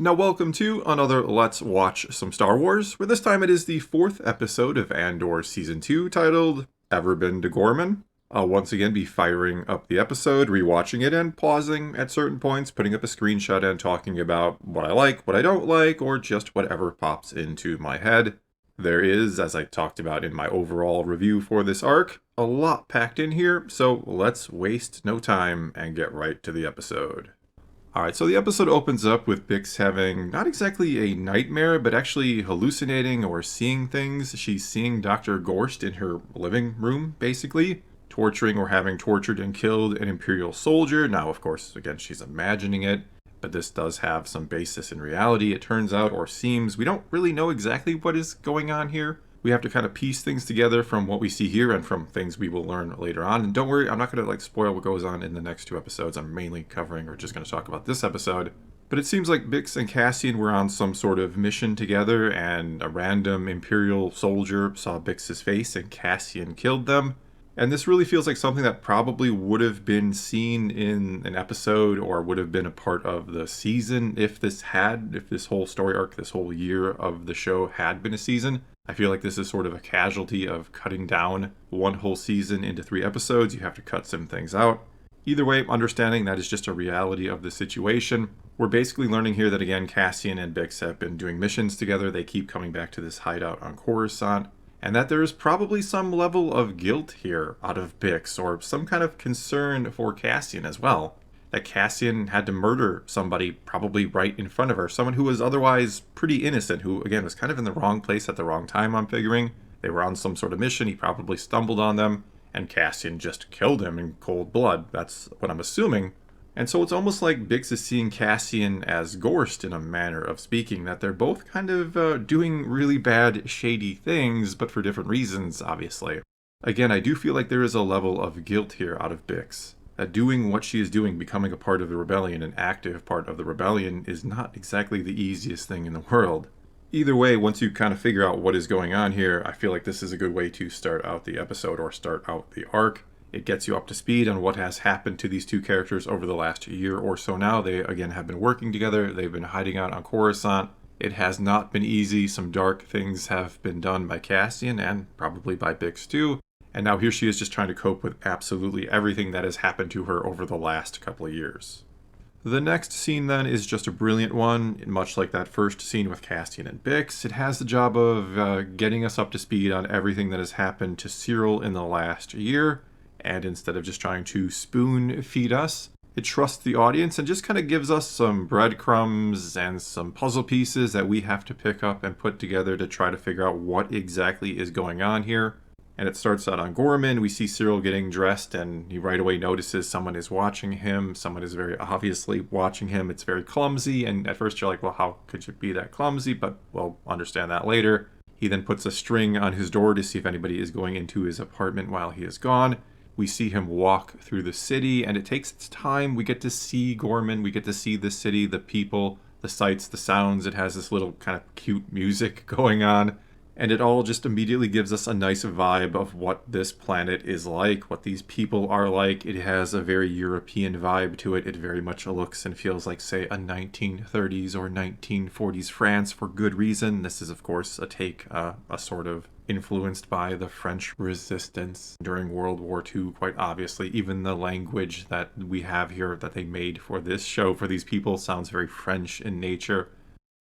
Now welcome to another Let's Watch Some Star Wars, where this time it is the 4th episode of Andor Season 2, titled Ever Been to Gorman? I'll once again be firing up the episode, rewatching it, and pausing at certain points, putting up a screenshot and talking about what I like, what I don't like, or just whatever pops into my head. There is, as I talked about in my overall review for this arc, a lot packed in here, so let's waste no time and get right to the episode. Alright, so the episode opens up with Bix having not exactly a nightmare, but actually hallucinating or seeing things. She's seeing Dr. Gorst in her living room, basically, torturing or having tortured and killed an Imperial soldier. Now, of course, again, she's imagining it, but this does have some basis in reality, it turns out, or seems. We don't really know exactly what is going on here. We have to kind of piece things together from what we see here and from things we will learn later on. And don't worry, I'm not going to spoil what goes on in the next two episodes. I'm mainly covering or just going to talk about this episode. But it seems like Bix and Cassian were on some sort of mission together, and a random Imperial soldier saw Bix's face and Cassian killed them. And this really feels like something that probably would have been seen in an episode or would have been a part of the season if this whole story arc, this whole year of the show had been a season. I feel like this is sort of a casualty of cutting down one whole season into 3 episodes. You have to cut some things out. Either way, understanding that is just a reality of the situation. We're basically learning here that, again, Cassian and Bix have been doing missions together. They keep coming back to this hideout on Coruscant. And that there is probably some level of guilt here out of Bix, or some kind of concern for Cassian as well. That Cassian had to murder somebody probably right in front of her. Someone who was otherwise pretty innocent, who, again, was kind of in the wrong place at the wrong time, I'm figuring. They were on some sort of mission, he probably stumbled on them, and Cassian just killed him in cold blood. That's what I'm assuming. And so it's almost like Bix is seeing Cassian as Gorst in a manner of speaking, that they're both kind of doing really bad, shady things, but for different reasons, obviously. Again, I do feel like there is a level of guilt here out of Bix. That doing what she is doing, becoming a part of the rebellion, an active part of the rebellion, is not exactly the easiest thing in the world. Either way, once you kind of figure out what is going on here, I feel like this is a good way to start out the episode or start out the arc. It gets you up to speed on what has happened to these two characters over the last year or so now. They, again, have been working together. They've been hiding out on Coruscant. It has not been easy. Some dark things have been done by Cassian and probably by Bix too. And now here she is just trying to cope with absolutely everything that has happened to her over the last couple of years. The next scene then is just a brilliant one, much like that first scene with Cassian and Bix. It has the job of getting us up to speed on everything that has happened to Syril in the last year. And instead of just trying to spoon feed us, it trusts the audience and just kind of gives us some breadcrumbs and some puzzle pieces that we have to pick up and put together to try to figure out what exactly is going on here. And it starts out on Gorman. We see Syril getting dressed, and he right away notices someone is watching him. Someone is very obviously watching him. It's very clumsy, and at first you're like, well, how could you be that clumsy? But we'll understand that later. He then puts a string on his door to see if anybody is going into his apartment while he is gone. We see him walk through the city, and it takes its time. We get to see Gorman. We get to see the city, the people, the sights, the sounds. It has this little kind of cute music going on. And it all just immediately gives us a nice vibe of what this planet is like, what these people are like. It has a very European vibe to it. It very much looks and feels like, say, a 1930s or 1940s France for good reason. This is, of course, a take, a sort of influenced by the French resistance during World War II, quite obviously. Even the language that we have here that they made for this show for these people sounds very French in nature.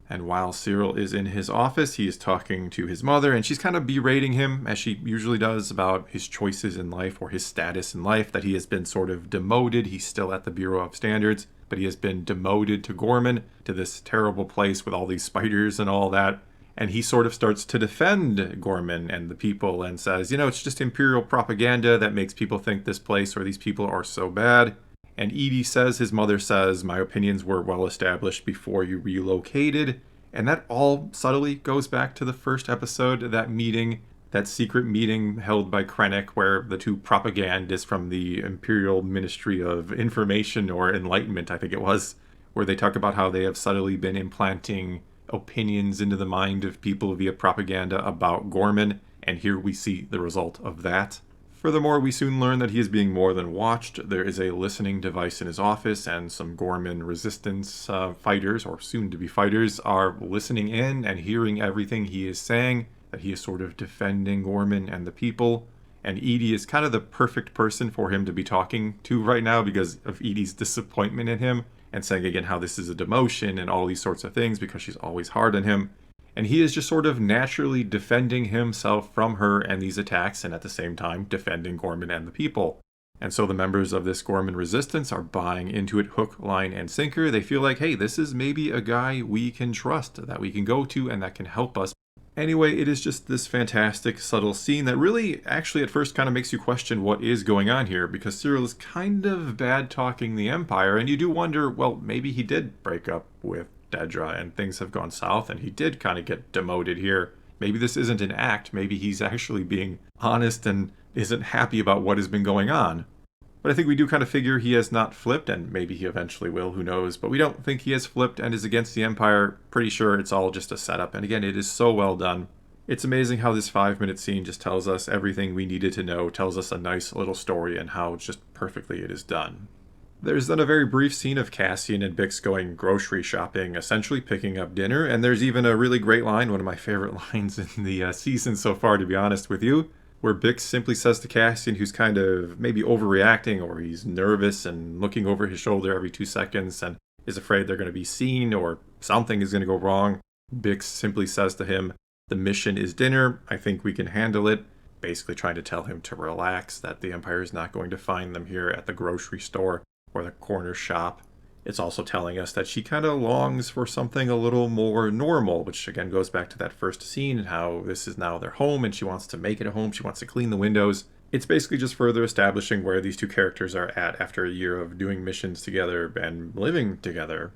And while Syril is in his office, he is talking to his mother, and she's kind of berating him, as she usually does, about his choices in life or his status in life, that he has been sort of demoted. He's still at the Bureau of Standards, but he has been demoted to Gorman, to this terrible place with all these spiders and all that. And he sort of starts to defend Gorman and the people and says, you know, it's just Imperial propaganda that makes people think this place or these people are so bad. And Edie says, his mother says, my opinions were well established before you relocated. And that all subtly goes back to the first episode, that meeting, that secret meeting held by Krennic, where the two propagandists from the Imperial Ministry of Information or Enlightenment, I think it was, where they talk about how they have subtly been implanting opinions into the mind of people via propaganda about Gorman. And here we see the result of that. Furthermore, we soon learn that he is being more than watched. There is a listening device in his office, and some Gorman resistance fighters, or soon-to-be fighters, are listening in and hearing everything he is saying, that he is sort of defending Gorman and the people. And Edie is kind of the perfect person for him to be talking to right now because of Edie's disappointment in him, and saying again how this is a demotion and all these sorts of things because she's always hard on him. And he is just sort of naturally defending himself from her and these attacks, and at the same time defending Gorman and the people. And so the members of this Gorman resistance are buying into it hook, line, and sinker. They feel like, hey, this is maybe a guy we can trust, that we can go to, and that can help us. Anyway, it is just this fantastic, subtle scene that really, actually, at first kind of makes you question what is going on here, because Syril is kind of bad-talking the Empire, and you do wonder, well, maybe he did break up with Dedra, and things have gone south, and he did kind of get demoted here. Maybe this isn't an act. Maybe he's actually being honest and isn't happy about what has been going on. But I think we do kind of figure he has not flipped, and maybe he eventually will, who knows. But we don't think he has flipped and is against the Empire. Pretty sure it's all just a setup, and again, it is so well done. It's amazing how this 5-minute scene just tells us everything we needed to know, tells us a nice little story, and how just perfectly it is done. There's then a very brief scene of Cassian and Bix going grocery shopping, essentially picking up dinner, and there's even a really great line, one of my favorite lines in the season so far, to be honest with you, where Bix simply says to Cassian, who's kind of maybe overreacting, or he's nervous and looking over his shoulder every 2 seconds and is afraid they're going to be seen or something is going to go wrong. Bix simply says to him, "The mission is dinner. I think we can handle it." Basically trying to tell him to relax, that the Empire is not going to find them here at the grocery store or the corner shop. It's also telling us that she kind of longs for something a little more normal, which again goes back to that first scene and how this is now their home and she wants to make it a home. She wants to clean the windows. It's basically just further establishing where these two characters are at after a year of doing missions together and living together.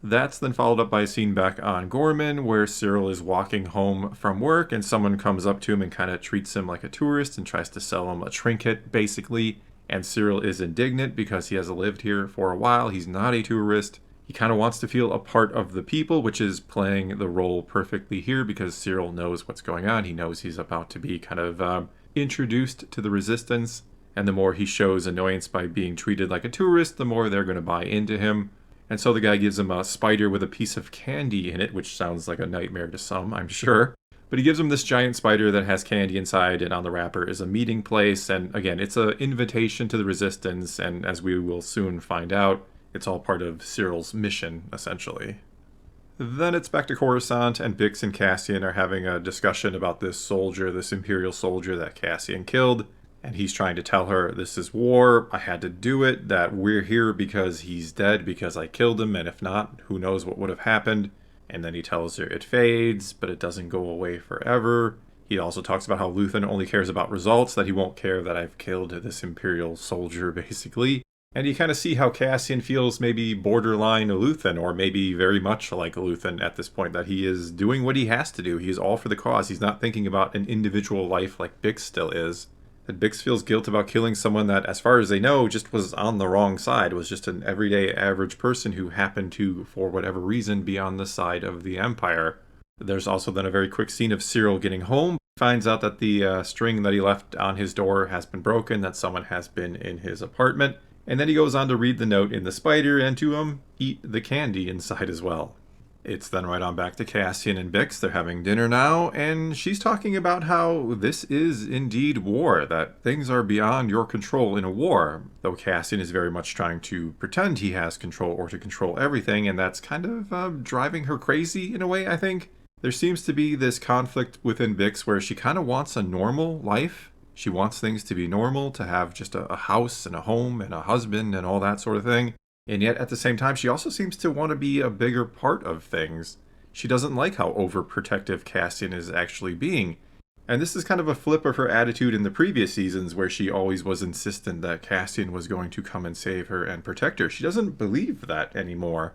That's then followed up by a scene back on Gorman where Syril is walking home from work and someone comes up to him and kind of treats him like a tourist and tries to sell him a trinket, basically. And Syril is indignant because he has lived here for a while. He's not a tourist. He kind of wants to feel a part of the people, which is playing the role perfectly here because Syril knows what's going on. He knows he's about to be kind of introduced to the Resistance. And the more he shows annoyance by being treated like a tourist, the more they're going to buy into him. And so the guy gives him a spider with a piece of candy in it, which sounds like a nightmare to some, I'm sure. But he gives him this giant spider that has candy inside, and on the wrapper is a meeting place. And again, it's an invitation to the Resistance, and as we will soon find out, it's all part of Syril's mission, essentially. Then it's back to Coruscant, and Bix and Cassian are having a discussion about this soldier, this Imperial soldier that Cassian killed. And he's trying to tell her, this is war, I had to do it, that we're here because he's dead, because I killed him, and if not, who knows what would have happened. And then he tells her it fades, but it doesn't go away forever. He also talks about how Luthen only cares about results, that he won't care that I've killed this Imperial soldier, basically. And you kind of see how Cassian feels maybe borderline Luthen, or maybe very much like Luthen at this point, that he is doing what he has to do. He is all for the cause. He's not thinking about an individual life like Bix still is. That Bix feels guilt about killing someone that, as far as they know, just was on the wrong side, was just an everyday average person who happened to, for whatever reason, be on the side of the Empire. There's also then a very quick scene of Syril getting home. He finds out that the string that he left on his door has been broken, that someone has been in his apartment. And then he goes on to read the note in the spider and to eat the candy inside as well. It's then right on back to Cassian and Bix. They're having dinner now, and she's talking about how this is indeed war, that things are beyond your control in a war, though Cassian is very much trying to pretend he has control or to control everything, and that's kind of driving her crazy in a way, I think. There seems to be this conflict within Bix where she kind of wants a normal life. She wants things to be normal, to have just a house and a home and a husband and all that sort of thing. And yet, at the same time, she also seems to want to be a bigger part of things. She doesn't like how overprotective Cassian is actually being. And this is kind of a flip of her attitude in the previous seasons, where she always was insistent that Cassian was going to come and save her and protect her. She doesn't believe that anymore.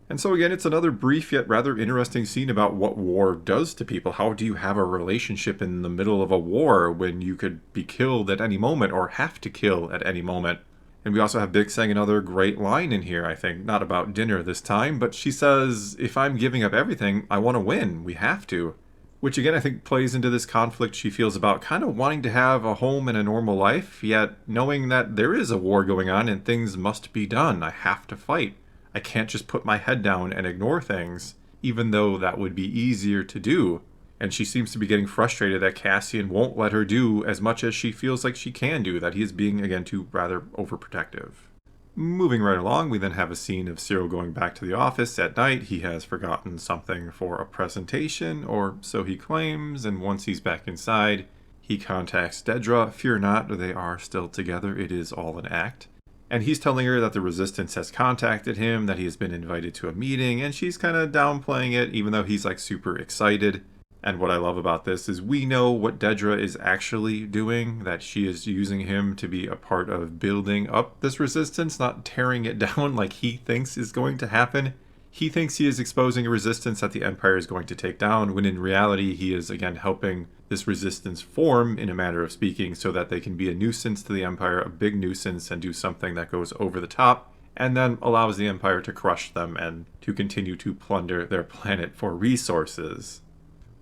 And so again, it's another brief yet rather interesting scene about what war does to people. How do you have a relationship in the middle of a war when you could be killed at any moment or have to kill at any moment? And we also have Bix saying another great line in here, I think. Not about dinner this time, but she says, if I'm giving up everything, I want to win. We have to. Which again, I think plays into this conflict she feels about kind of wanting to have a home and a normal life, yet knowing that there is a war going on and things must be done. I have to fight. I can't just put my head down and ignore things, even though that would be easier to do. And she seems to be getting frustrated that Cassian won't let her do as much as she feels like she can do, that he is being, again, too rather overprotective. Moving right along, we then have a scene of Syril going back to the office at night. He has forgotten something for a presentation, or so he claims, and once he's back inside, he contacts Dedra. Fear not, they are still together. It is all an act. And he's telling her that the Resistance has contacted him, that he has been invited to a meeting, and she's kind of downplaying it, even though he's like super excited. And what I love about this is we know what Dedra is actually doing, that she is using him to be a part of building up this resistance, not tearing it down like he thinks is going to happen. He thinks he is exposing a resistance that the Empire is going to take down, when in reality he is again helping this resistance form, in a manner of speaking, so that they can be a nuisance to the Empire, a big nuisance, and do something that goes over the top, and then allows the Empire to crush them and to continue to plunder their planet for resources.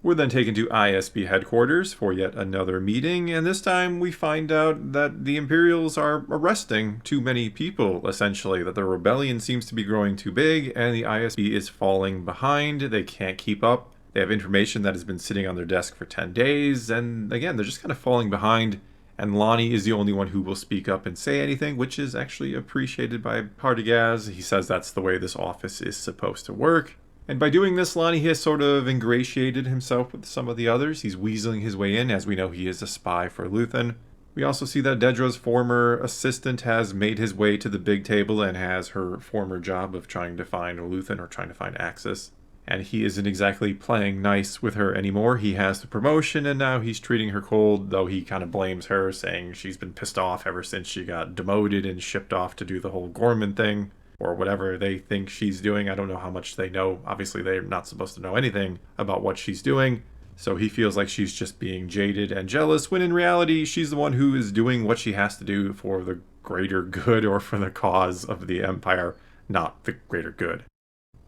We're then taken to ISB headquarters for yet another meeting, and this time we find out that the Imperials are arresting too many people, essentially, that the rebellion seems to be growing too big, and the ISB is falling behind. They can't keep up. They have information that has been sitting on their desk for 10 days, and again, they're just kind of falling behind, and Lonnie is the only one who will speak up and say anything, which is actually appreciated by Partagaz. He says that's the way this office is supposed to work. And by doing this, Lonnie has sort of ingratiated himself with some of the others. He's weaseling his way in, as we know he is a spy for Luthen. We also see that Dedra's former assistant has made his way to the big table and has her former job of trying to find Luthen, or trying to find Axis. And he isn't exactly playing nice with her anymore. He has the promotion, and now he's treating her cold, though he kind of blames her, saying she's been pissed off ever since she got demoted and shipped off to do the whole Gorman thing, or whatever they think she's doing. I don't know how much they know. Obviously, they're not supposed to know anything about what she's doing. So he feels like she's just being jaded and jealous, when in reality, she's the one who is doing what she has to do for the greater good, or for the cause of the Empire, not the greater good.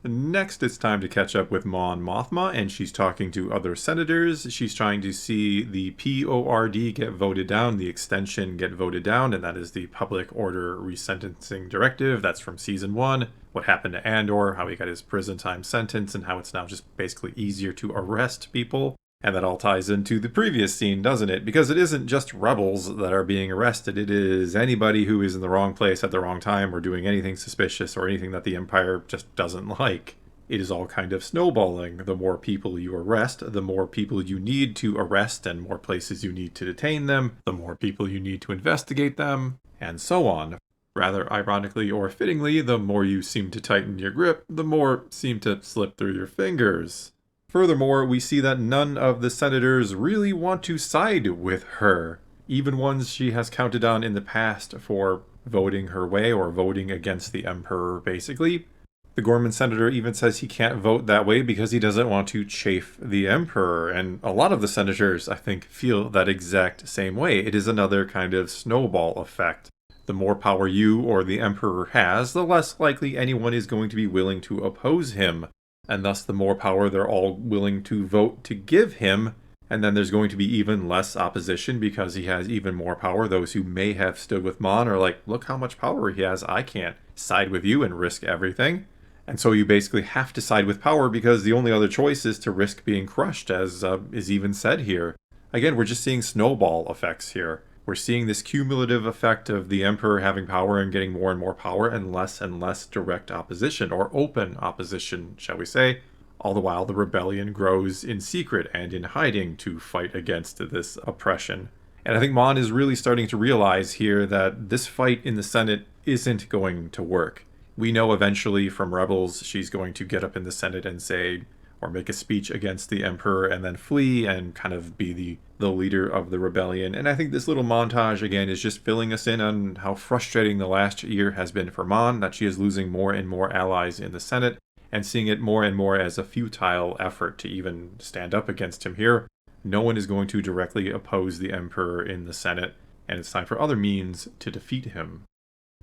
Next, it's time to catch up with Mon Mothma, and she's talking to other senators. She's trying to see the PORD get voted down, the extension get voted down, and that is the Public Order Resentencing Directive. That's from Season 1. What happened to Andor, how he got his prison time sentence, and how it's now just basically easier to arrest people. And that all ties into the previous scene, doesn't it? Because it isn't just rebels that are being arrested. It is anybody who is in the wrong place at the wrong time, or doing anything suspicious, or anything that the Empire just doesn't like. It is all kind of snowballing. The more people you arrest, the more people you need to arrest, and more places you need to detain them, the more people you need to investigate them, and so on. Rather ironically or fittingly, the more you seem to tighten your grip, the more seem to slip through your fingers. Furthermore, we see that none of the senators really want to side with her, even ones she has counted on in the past for voting her way, or voting against the Emperor, basically. The Gorman senator even says he can't vote that way because he doesn't want to chafe the Emperor, and a lot of the senators, I think, feel that exact same way. It is another kind of snowball effect. The more power you or the Emperor has, the less likely anyone is going to be willing to oppose him. And thus the more power they're all willing to vote to give him, and then there's going to be even less opposition because he has even more power. Those who may have stood with Mon are like, look how much power he has, I can't side with you and risk everything. And so you basically have to side with power, because the only other choice is to risk being crushed, as is even said here. Again, we're just seeing snowball effects here. We're seeing this cumulative effect of the Emperor having power and getting more and more power, and less direct opposition, or open opposition, shall we say. All the while, the rebellion grows in secret and in hiding to fight against this oppression. And I think Mon is really starting to realize here that this fight in the Senate isn't going to work. We know eventually from Rebels she's going to get up in the Senate and say, or make a speech against the Emperor, and then flee and kind of be the leader of the rebellion. And I think this little montage, again, is just filling us in on how frustrating the last year has been for Mon, that she is losing more and more allies in the Senate, and seeing it more and more as a futile effort to even stand up against him here. No one is going to directly oppose the Emperor in the Senate, and it's time for other means to defeat him.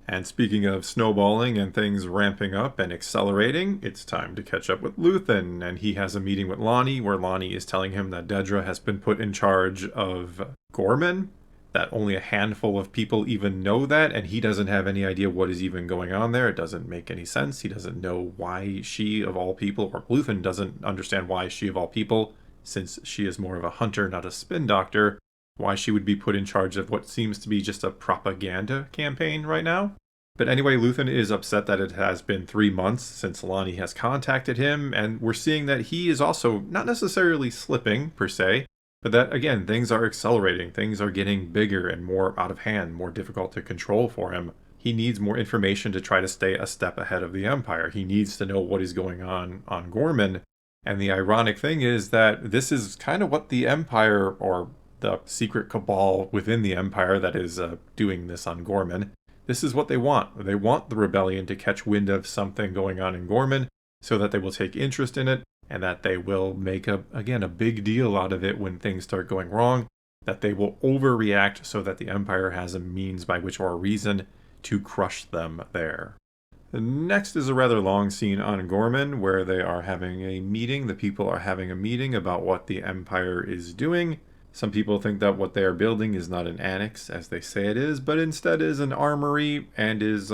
And speaking of snowballing and things ramping up and accelerating, it's time to catch up with Luthen, and he has a meeting with Lonnie where Lonnie is telling him that Dedra has been put in charge of Gorman, that only a handful of people even know that, and he doesn't have any idea what is even going on there. It doesn't make any sense. He doesn't know why she, of all people, or Luthen doesn't understand why she, of all people, since she is more of a hunter, not a spin doctor, why she would be put in charge of what seems to be just a propaganda campaign right now. But anyway, Luthen is upset that it has been 3 months since Lonnie has contacted him, and we're seeing that he is also not necessarily slipping, per se, but that, again, things are accelerating, things are getting bigger and more out of hand, more difficult to control for him. He needs more information to try to stay a step ahead of the Empire. He needs to know what is going on Gorman. And the ironic thing is that this is kind of what the Empire, or the secret cabal within the Empire that is doing this on Gorman, this is what they want. They want the rebellion to catch wind of something going on in Gorman so that they will take interest in it and that they will make, a big deal out of it when things start going wrong, that they will overreact so that the Empire has a means by which, or a reason, to crush them there. The next is a rather long scene on Gorman where they are having a meeting. The people are having a meeting about what the Empire is doing. Some people think that what they are building is not an annex, as they say it is, but instead is an armory and is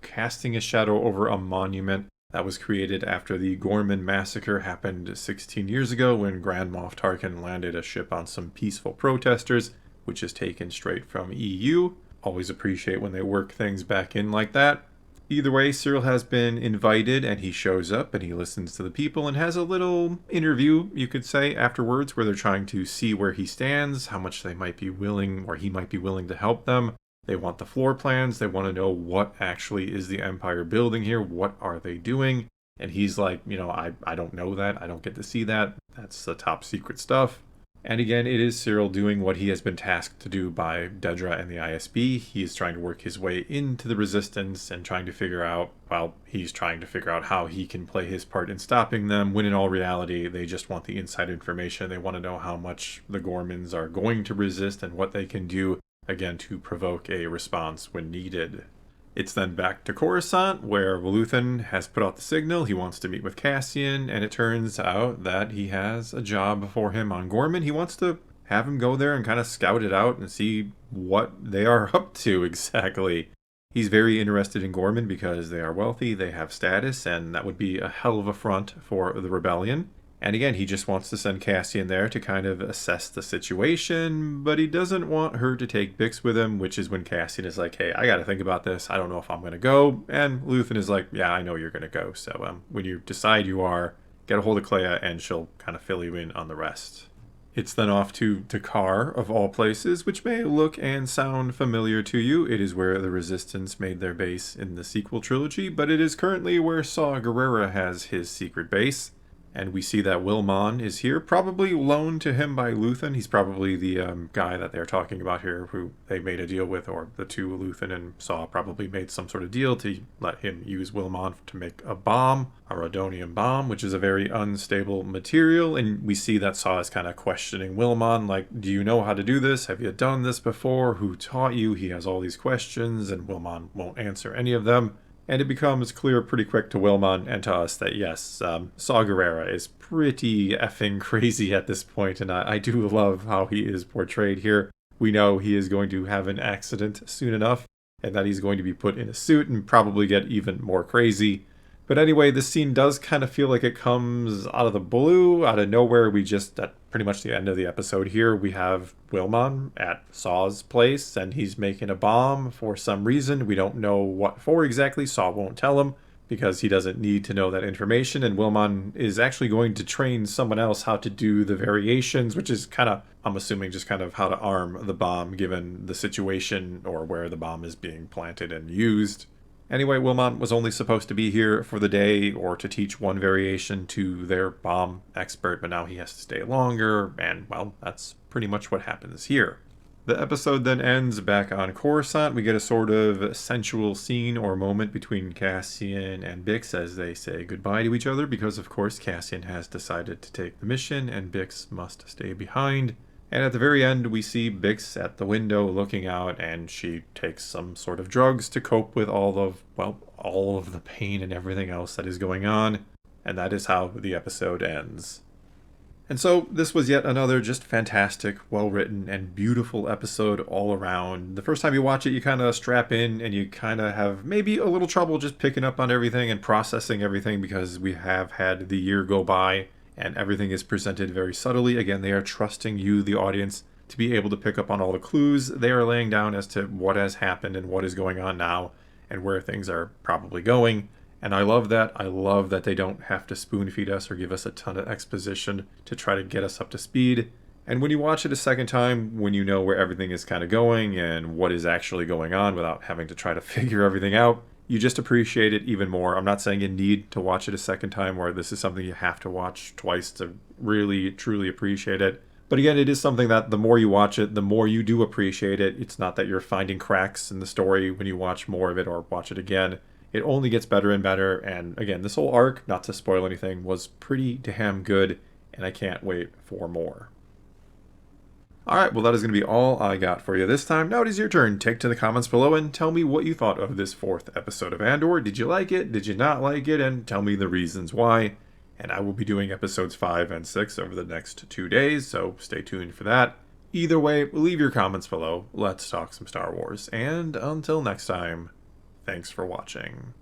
casting a shadow over a monument that was created after the Gorman massacre happened 16 years ago when Grand Moff Tarkin landed a ship on some peaceful protesters, which is taken straight from EU. Always appreciate when they work things back in like that. Either way, Syril has been invited and he shows up and he listens to the people and has a little interview, you could say, afterwards where they're trying to see where he stands, how much they might be willing, or he might be willing to help them. They want the floor plans. They want to know what actually is the Empire building here. What are they doing? And he's like, I don't know that. I don't get to see that. That's the top secret stuff. And again, it is Syril doing what he has been tasked to do by Dedra and the ISB. He is trying to work his way into the Resistance and trying to figure out, he's trying to figure out how he can play his part in stopping them, when in all reality, they just want the inside information. They want to know how much the Gormans are going to resist and what they can do, again, to provoke a response when needed. It's then back to Coruscant, where Luthen has put out the signal. He wants to meet with Cassian, and it turns out that he has a job for him on Gorman. He wants to have him go there and kind of scout it out and see what they are up to exactly. He's very interested in Gorman because they are wealthy, they have status, and that would be a hell of a front for the rebellion. And again, he just wants to send Cassian there to kind of assess the situation, but he doesn't want her to take Bix with him, which is when Cassian is like, hey, I got to think about this. I don't know if I'm going to go. And Luthen is like, yeah, I know you're going to go. So when you decide you are, get a hold of Clea and she'll kind of fill you in on the rest. It's then off to Dakar, of all places, which may look and sound familiar to you. It is where the Resistance made their base in the sequel trilogy, but it is currently where Saw Guerrera has his secret base. And we see that Mon is here, probably loaned to him by Luthen. He's probably the guy that they're talking about here, who they made a deal with, or the two, Luthen and Saw, probably made some sort of deal to let him use Mon to make a bomb, a Radonium bomb, which is a very unstable material. And we see that Saw is kind of questioning Mon, like, do you know how to do this? Have you done this before? Who taught you? He has all these questions, and Mon won't answer any of them. And it becomes clear pretty quick to Wilmon and to us that yes, Saw Guerrera is pretty effing crazy at this point, and I do love how he is portrayed here. We know he is going to have an accident soon enough, and that he's going to be put in a suit and probably get even more crazy. But anyway, this scene does kind of feel like it comes out of the blue, out of nowhere. We just, at pretty much the end of the episode here, we have Wilmon at Saw's place, and he's making a bomb for some reason. We don't know what for exactly. Saw won't tell him because he doesn't need to know that information, and Wilmon is actually going to train someone else how to do the variations, which is kind of, I'm assuming, just kind of how to arm the bomb given the situation or where the bomb is being planted and used. Anyway, Wilmon was only supposed to be here for the day or to teach one variation to their bomb expert, but now he has to stay longer, and, well, that's pretty much what happens here. The episode then ends back on Coruscant. We get a sort of sensual scene or moment between Cassian and Bix as they say goodbye to each other because, of course, Cassian has decided to take the mission and Bix must stay behind. And at the very end, we see Bix at the window looking out, and she takes some sort of drugs to cope with all of the pain and everything else that is going on. And that is how the episode ends. And so this was yet another just fantastic, well-written, and beautiful episode all around. The first time you watch it, you kind of strap in and you kind of have maybe a little trouble just picking up on everything and processing everything because we have had the year go by and everything is presented very subtly. Again, they are trusting you, the audience, to be able to pick up on all the clues they are laying down as to what has happened and what is going on now and where things are probably going. And I love that. I love that they don't have to spoon feed us or give us a ton of exposition to try to get us up to speed. And when you watch it a second time, when you know where everything is kind of going and what is actually going on without having to try to figure everything out, you just appreciate it even more. I'm not saying you need to watch it a second time or this is something you have to watch twice to really, truly appreciate it. But again, it is something that the more you watch it, the more you do appreciate it. It's not that you're finding cracks in the story when you watch more of it or watch it again. It only gets better and better, and again, this whole arc, not to spoil anything, was pretty damn good, and I can't wait for more. Alright, well that is going to be all I got for you this time. Now it is your turn. Take to the comments below and tell me what you thought of this 4th episode of Andor. Did you like it? Did you not like it? And tell me the reasons why. And I will be doing episodes 5 and 6 over the next 2 days, so stay tuned for that. Either way, leave your comments below. Let's talk some Star Wars. And until next time, thanks for watching.